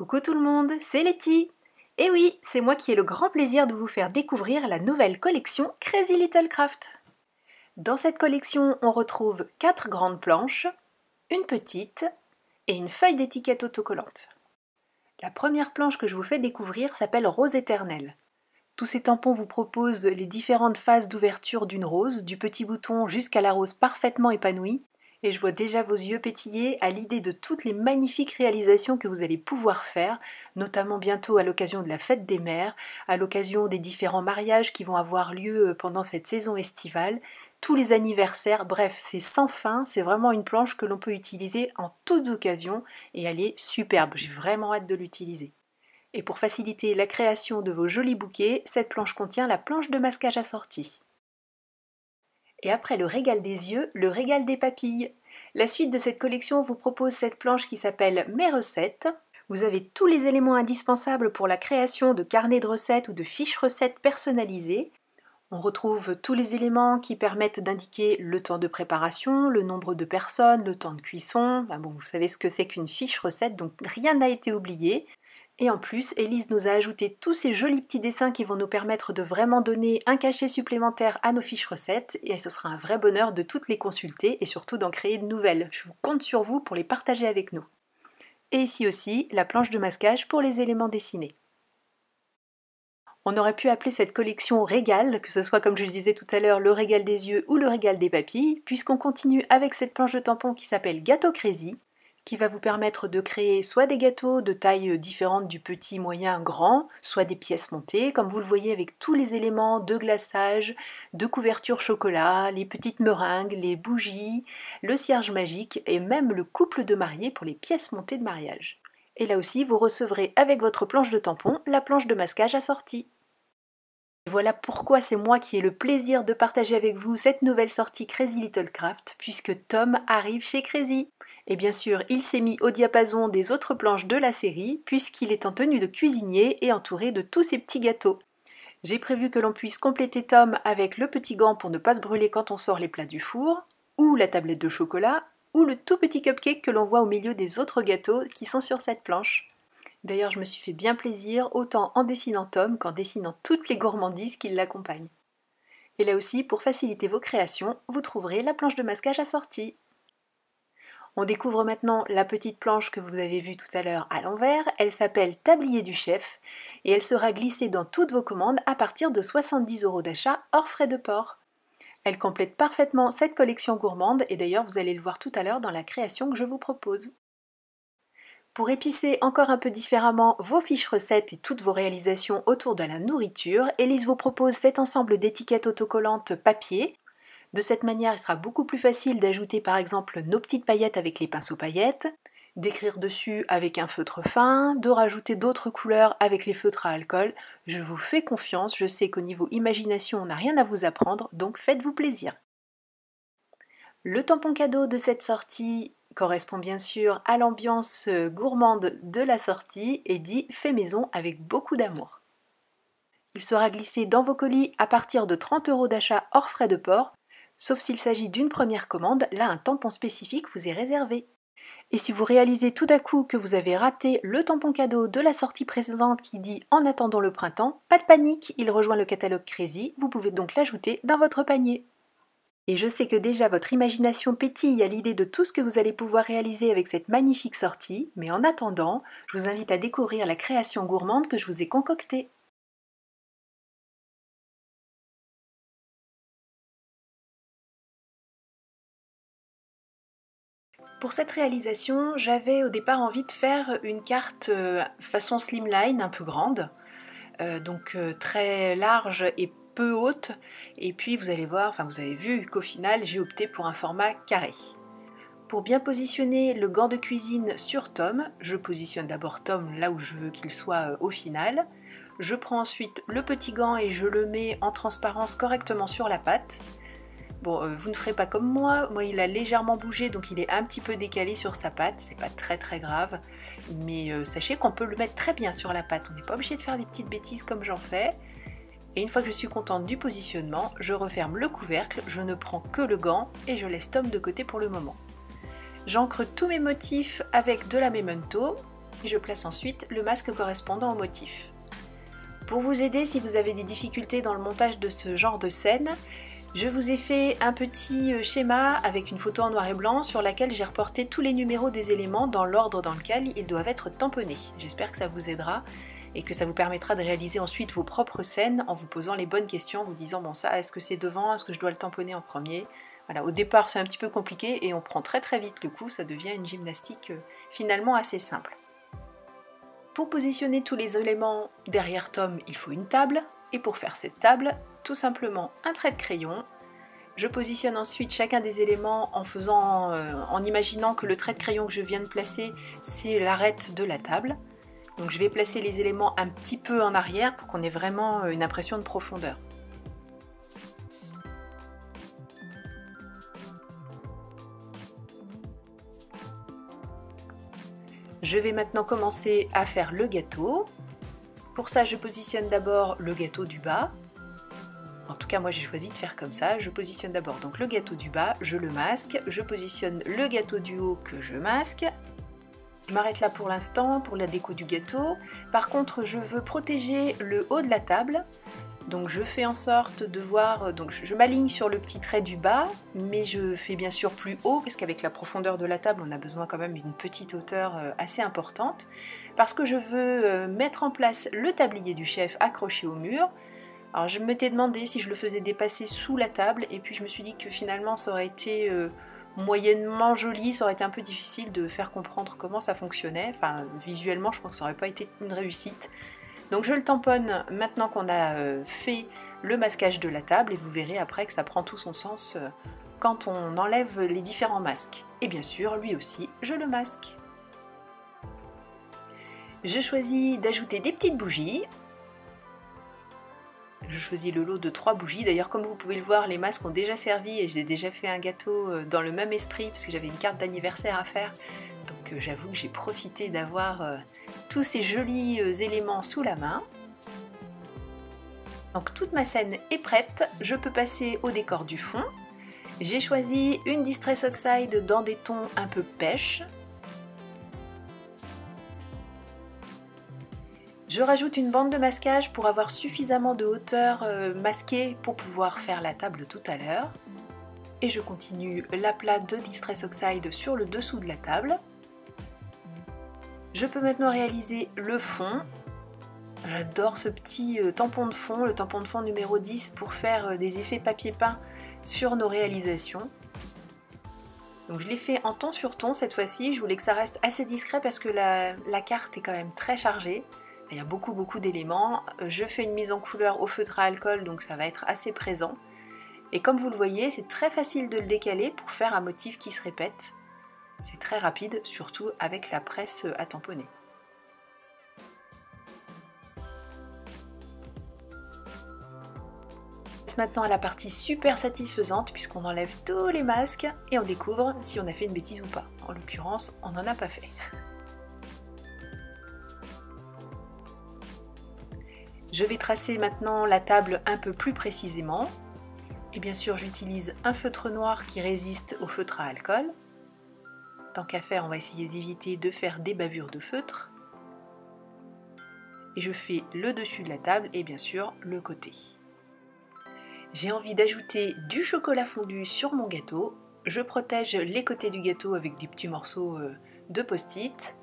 Coucou tout le monde, c'est Letty. Et oui, c'est moi qui ai le grand plaisir de vous faire découvrir la nouvelle collection Crazy Little Craft. Dans cette collection, on retrouve 4 grandes planches, une petite et une feuille d'étiquette autocollante. La première planche que je vous fais découvrir s'appelle Rose éternelle. Tous ces tampons vous proposent les différentes phases d'ouverture d'une rose, du petit bouton jusqu'à la rose parfaitement épanouie. Et je vois déjà vos yeux pétiller à l'idée de toutes les magnifiques réalisations que vous allez pouvoir faire, notamment bientôt à l'occasion de la fête des mères, à l'occasion des différents mariages qui vont avoir lieu pendant cette saison estivale, tous les anniversaires, bref, c'est sans fin, c'est vraiment une planche que l'on peut utiliser en toutes occasions et elle est superbe, j'ai vraiment hâte de l'utiliser. Et pour faciliter la création de vos jolis bouquets, cette planche contient la planche de masquage assortie. Et après le régal des yeux, le régal des papilles. La suite de cette collection vous propose cette planche qui s'appelle Mes recettes. Vous avez tous les éléments indispensables pour la création de carnets de recettes ou de fiches recettes personnalisées. On retrouve tous les éléments qui permettent d'indiquer le temps de préparation, le nombre de personnes, le temps de cuisson. Vous savez ce que c'est qu'une fiche recette, donc rien n'a été oublié. Et en plus, Élise nous a ajouté tous ces jolis petits dessins qui vont nous permettre de vraiment donner un cachet supplémentaire à nos fiches recettes et ce sera un vrai bonheur de toutes les consulter et surtout d'en créer de nouvelles. Je vous compte sur vous pour les partager avec nous. Et ici aussi, la planche de masquage pour les éléments dessinés. On aurait pu appeler cette collection régal, que ce soit comme je le disais tout à l'heure, le régal des yeux ou le régal des papilles, puisqu'on continue avec cette planche de tampon qui s'appelle Gâteau Crazy, qui va vous permettre de créer soit des gâteaux de taille différente du petit, moyen, grand, soit des pièces montées, comme vous le voyez avec tous les éléments de glaçage, de couverture chocolat, les petites meringues, les bougies, le cierge magique et même le couple de mariés pour les pièces montées de mariage. Et là aussi, vous recevrez avec votre planche de tampon la planche de masquage assortie. Et voilà pourquoi c'est moi qui ai le plaisir de partager avec vous cette nouvelle sortie Crazy Little Craft, puisque Tom arrive chez Crazy. Et bien sûr, il s'est mis au diapason des autres planches de la série, puisqu'il est en tenue de cuisinier et entouré de tous ces petits gâteaux. J'ai prévu que l'on puisse compléter Tom avec le petit gant pour ne pas se brûler quand on sort les plats du four, ou la tablette de chocolat, ou le tout petit cupcake que l'on voit au milieu des autres gâteaux qui sont sur cette planche. D'ailleurs, je me suis fait bien plaisir, autant en dessinant Tom qu'en dessinant toutes les gourmandises qui l'accompagnent. Et là aussi, pour faciliter vos créations, vous trouverez la planche de masquage assortie. On découvre maintenant la petite planche que vous avez vue tout à l'heure à l'envers. Elle s'appelle Tablier du chef et elle sera glissée dans toutes vos commandes à partir de 70 € d'achat hors frais de port. Elle complète parfaitement cette collection gourmande et d'ailleurs vous allez le voir tout à l'heure dans la création que je vous propose. Pour épicer encore un peu différemment vos fiches recettes et toutes vos réalisations autour de la nourriture, Élise vous propose cet ensemble d'étiquettes autocollantes papier. De cette manière, il sera beaucoup plus facile d'ajouter par exemple nos petites paillettes avec les pinceaux paillettes, d'écrire dessus avec un feutre fin, de rajouter d'autres couleurs avec les feutres à alcool. Je vous fais confiance, je sais qu'au niveau imagination, on n'a rien à vous apprendre, donc faites-vous plaisir. Le tampon cadeau de cette sortie correspond bien sûr à l'ambiance gourmande de la sortie et dit fait maison avec beaucoup d'amour. Il sera glissé dans vos colis à partir de 30 € d'achat hors frais de port, sauf s'il s'agit d'une première commande, là un tampon spécifique vous est réservé. Et si vous réalisez tout à coup que vous avez raté le tampon cadeau de la sortie précédente qui dit « En attendant le printemps », pas de panique, il rejoint le catalogue Crazy, vous pouvez donc l'ajouter dans votre panier. Et je sais que déjà votre imagination pétille à l'idée de tout ce que vous allez pouvoir réaliser avec cette magnifique sortie, mais en attendant, je vous invite à découvrir la création gourmande que je vous ai concoctée. Pour cette réalisation, j'avais au départ envie de faire une carte façon slimline, un peu grande, donc très large et peu haute, et puis vous allez voir, vous avez vu qu'au final j'ai opté pour un format carré. Pour bien positionner le gant de cuisine sur Tom, je positionne d'abord Tom là où je veux qu'il soit au final. Je prends ensuite le petit gant et je le mets en transparence correctement sur la pâte. Bon, vous ne ferez pas comme moi il a légèrement bougé donc il est un petit peu décalé sur sa pâte, c'est pas très grave, mais sachez qu'on peut le mettre très bien sur la pâte, on n'est pas obligé de faire des petites bêtises comme j'en fais. Et une fois que je suis contente du positionnement, je referme le couvercle, je ne prends que le gant et je laisse Tom de côté pour le moment. J'encre tous mes motifs avec de la Memento. et je place ensuite le masque correspondant au motif. Pour vous aider si vous avez des difficultés dans le montage de ce genre de scène, je vous ai fait un petit schéma avec une photo en noir et blanc sur laquelle j'ai reporté tous les numéros des éléments dans l'ordre dans lequel ils doivent être tamponnés. J'espère que ça vous aidera et que ça vous permettra de réaliser ensuite vos propres scènes en vous posant les bonnes questions, en vous disant bon ça, est-ce que c'est devant, est-ce que je dois le tamponner en premier? Voilà, au départ c'est un petit peu compliqué et on prend très vite le coup, ça devient une gymnastique finalement assez simple. Pour positionner tous les éléments derrière Tom, il faut une table, et pour faire cette table, tout simplement un trait de crayon. Je positionne ensuite chacun des éléments en imaginant que le trait de crayon que je viens de placer, c'est l'arête de la table. Donc je vais placer les éléments un petit peu en arrière pour qu'on ait vraiment une impression de profondeur. Je vais maintenant commencer à faire le gâteau. Pour ça, je positionne d'abord le gâteau du bas. En tout cas, moi j'ai choisi de faire comme ça. Je positionne d'abord donc le gâteau du bas, je le masque. Je positionne le gâteau du haut que je masque. Je m'arrête là pour l'instant pour la déco du gâteau. Par contre, je veux protéger le haut de la table. Donc je fais en sorte de voir, donc je m'aligne sur le petit trait du bas, mais je fais bien sûr plus haut, parce qu'avec la profondeur de la table, on a besoin quand même d'une petite hauteur assez importante, parce que je veux mettre en place le tablier du chef accroché au mur. Alors je m'étais demandé si je le faisais dépasser sous la table, et puis je me suis dit que finalement ça aurait été moyennement joli, ça aurait été un peu difficile de faire comprendre comment ça fonctionnait, enfin visuellement je pense que ça n'aurait pas été une réussite. Donc je le tamponne maintenant qu'on a fait le masquage de la table et vous verrez après que ça prend tout son sens quand on enlève les différents masques. Et bien sûr, lui aussi, je le masque. Je choisis d'ajouter des petites bougies. Je choisis le lot de 3 bougies. D'ailleurs, comme vous pouvez le voir, les masques ont déjà servi et j'ai déjà fait un gâteau dans le même esprit parce que j'avais une carte d'anniversaire à faire. Donc j'avoue que j'ai profité d'avoir tous ces jolis éléments sous la main. Donc toute ma scène est prête, je peux passer au décor du fond. J'ai choisi une Distress Oxide dans des tons un peu pêche. Je rajoute une bande de masquage pour avoir suffisamment de hauteur masquée pour pouvoir faire la table tout à l'heure. Et je continue l'aplat de Distress Oxide sur le dessous de la table. Je peux maintenant réaliser le fond. J'adore ce petit tampon de fond, le tampon de fond numéro 10 pour faire des effets papier peint sur nos réalisations. Donc je l'ai fait en ton sur ton cette fois-ci, je voulais que ça reste assez discret parce que la carte est quand même très chargée. Il y a beaucoup d'éléments. Je fais une mise en couleur au feutre à alcool donc ça va être assez présent. Et comme vous le voyez, c'est très facile de le décaler pour faire un motif qui se répète. C'est très rapide, surtout avec la presse à tamponner. Maintenant à la partie super satisfaisante puisqu'on enlève tous les masques et on découvre si on a fait une bêtise ou pas. En l'occurrence, on n'en a pas fait. Je vais tracer maintenant la table un peu plus précisément. Et bien sûr, j'utilise un feutre noir qui résiste au feutre à alcool. Tant qu'à faire, on va essayer d'éviter de faire des bavures de feutre. Et je fais le dessus de la table et bien sûr le côté. J'ai envie d'ajouter du chocolat fondu sur mon gâteau. Je protège les côtés du gâteau avec des petits morceaux de post-it.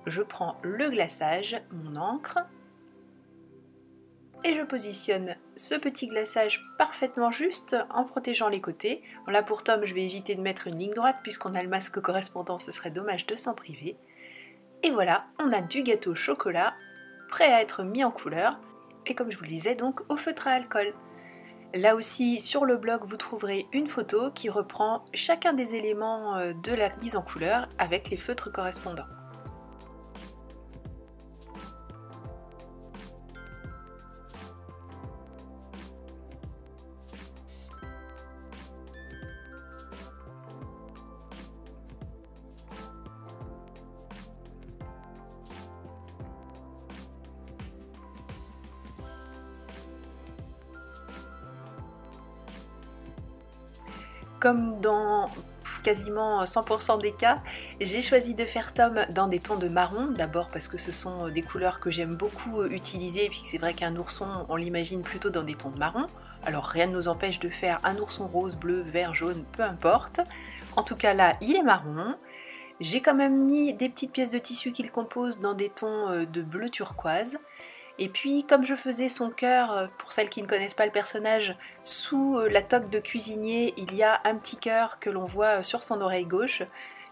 Je prends le glaçage, mon encre. Et je positionne ce petit glaçage parfaitement juste en protégeant les côtés. Bon, là pour Tom, je vais éviter de mettre une ligne droite puisqu'on a le masque correspondant, ce serait dommage de s'en priver. Et voilà, on a du gâteau chocolat prêt à être mis en couleur. Et comme je vous le disais, donc au feutre à alcool. Là aussi, sur le blog, vous trouverez une photo qui reprend chacun des éléments de la mise en couleur avec les feutres correspondants. quasiment 100% des cas. J'ai choisi de faire Tom dans des tons de marron, d'abord parce que ce sont des couleurs que j'aime beaucoup utiliser, et puis c'est vrai qu'un ourson, on l'imagine plutôt dans des tons de marron. Alors rien ne nous empêche de faire un ourson rose, bleu, vert, jaune, peu importe. En tout cas là, il est marron. J'ai quand même mis des petites pièces de tissu qu'il compose dans des tons de bleu turquoise. Et puis comme je faisais son cœur, pour celles qui ne connaissent pas le personnage, sous la toque de cuisinier, il y a un petit cœur que l'on voit sur son oreille gauche.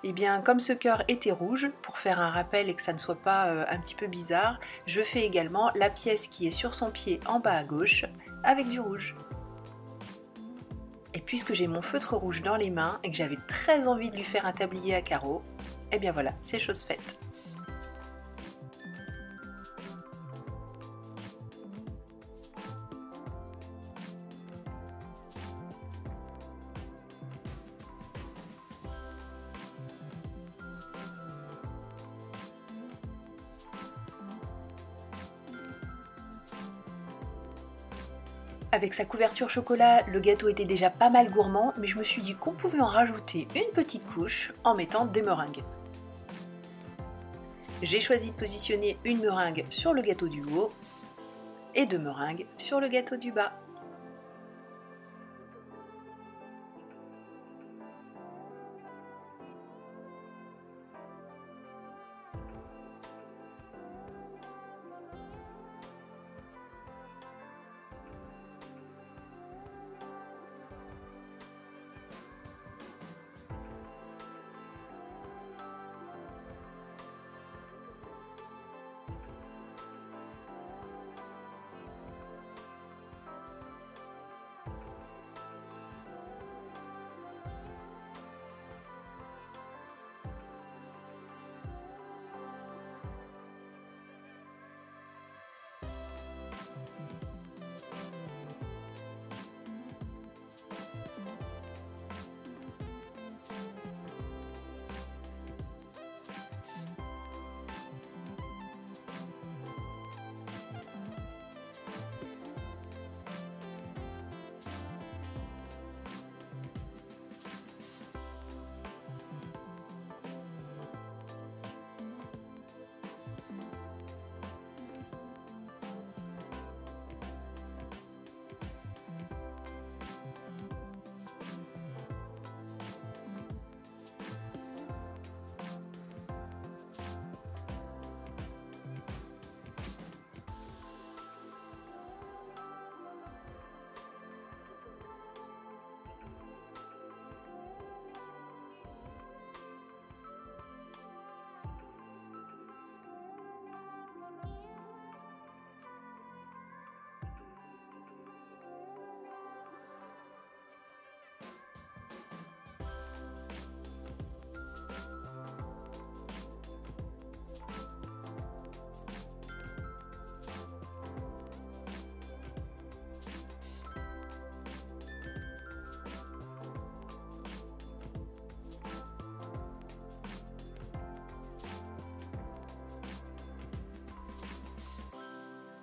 Et bien comme ce cœur était rouge, pour faire un rappel et que ça ne soit pas un petit peu bizarre, je fais également la pièce qui est sur son pied en bas à gauche, avec du rouge. Et puisque j'ai mon feutre rouge dans les mains et que j'avais très envie de lui faire un tablier à carreaux, et bien voilà, c'est chose faite. Avec sa couverture chocolat, le gâteau était déjà pas mal gourmand, mais je me suis dit qu'on pouvait en rajouter une petite couche en mettant des meringues. J'ai choisi de positionner une meringue sur le gâteau du haut et deux meringues sur le gâteau du bas.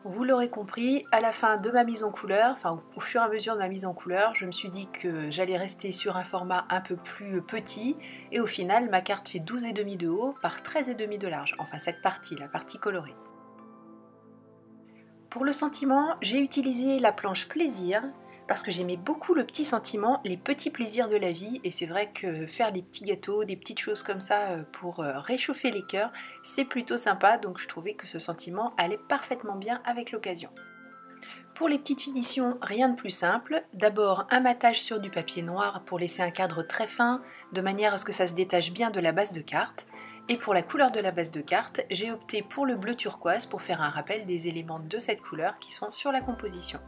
Vous l'aurez compris, à la fin de ma mise en couleur, enfin au fur et à mesure de ma mise en couleur, je me suis dit que j'allais rester sur un format un peu plus petit et au final ma carte fait 12,5 de haut par 13,5 de large, enfin cette partie, la partie colorée. Pour le sentiment, j'ai utilisé la planche plaisir parce que j'aimais beaucoup le petit sentiment, les petits plaisirs de la vie, et c'est vrai que faire des petits gâteaux, des petites choses comme ça pour réchauffer les cœurs, c'est plutôt sympa, donc je trouvais que ce sentiment allait parfaitement bien avec l'occasion. Pour les petites finitions, rien de plus simple. D'abord un matage sur du papier noir pour laisser un cadre très fin, de manière à ce que ça se détache bien de la base de carte. Et pour la couleur de la base de carte, j'ai opté pour le bleu turquoise pour faire un rappel des éléments de cette couleur qui sont sur la composition.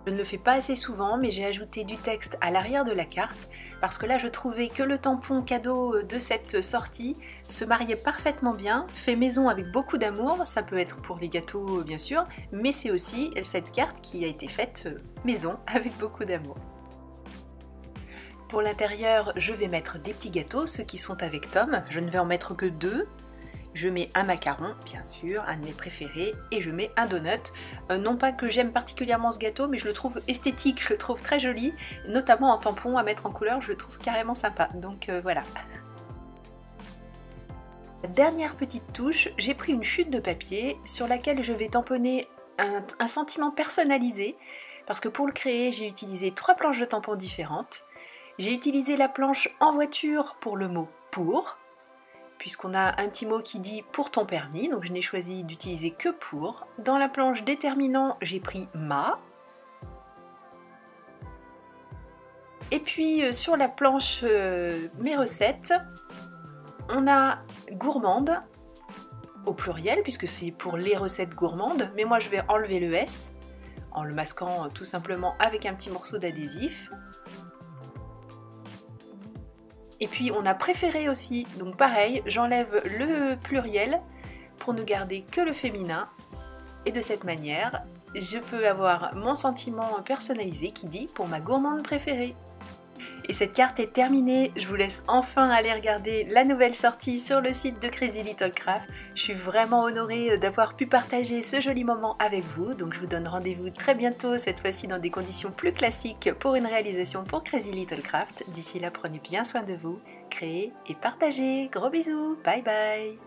Je ne le fais pas assez souvent, mais j'ai ajouté du texte à l'arrière de la carte parce que là je trouvais que le tampon cadeau de cette sortie se mariait parfaitement bien, fait maison avec beaucoup d'amour. Ça peut être pour les gâteaux bien sûr, mais c'est aussi cette carte qui a été faite maison avec beaucoup d'amour. Pour l'intérieur, je vais mettre des petits gâteaux, ceux qui sont avec Tom, je ne vais en mettre que 2. Je mets un macaron, bien sûr, un de mes préférés, et je mets un donut. Non pas que j'aime particulièrement ce gâteau, mais je le trouve esthétique, je le trouve très joli, notamment en tampon à mettre en couleur, je le trouve carrément sympa. Donc voilà. Dernière petite touche, j'ai pris une chute de papier sur laquelle je vais tamponner un sentiment personnalisé, parce que pour le créer, j'ai utilisé 3 planches de tampons différentes. J'ai utilisé la planche en voiture pour le mot pour, puisqu'on a un petit mot qui dit pour ton permis, donc je n'ai choisi d'utiliser que pour. Dans la planche déterminant, j'ai pris ma. Et puis sur la planche mes recettes, on a gourmande au pluriel, puisque c'est pour les recettes gourmandes, mais moi je vais enlever le S en le masquant tout simplement avec un petit morceau d'adhésif. Et puis on a préféré aussi, donc pareil, j'enlève le pluriel pour ne garder que le féminin. Et de cette manière, je peux avoir mon sentiment personnalisé qui dit pour ma gourmande préférée. Et cette carte est terminée, je vous laisse enfin aller regarder la nouvelle sortie sur le site de Crazy Little Craft. Je suis vraiment honorée d'avoir pu partager ce joli moment avec vous, donc je vous donne rendez-vous très bientôt, cette fois-ci dans des conditions plus classiques pour une réalisation pour Crazy Little Craft. D'ici là, prenez bien soin de vous, créez et partagez. Gros bisous, bye bye.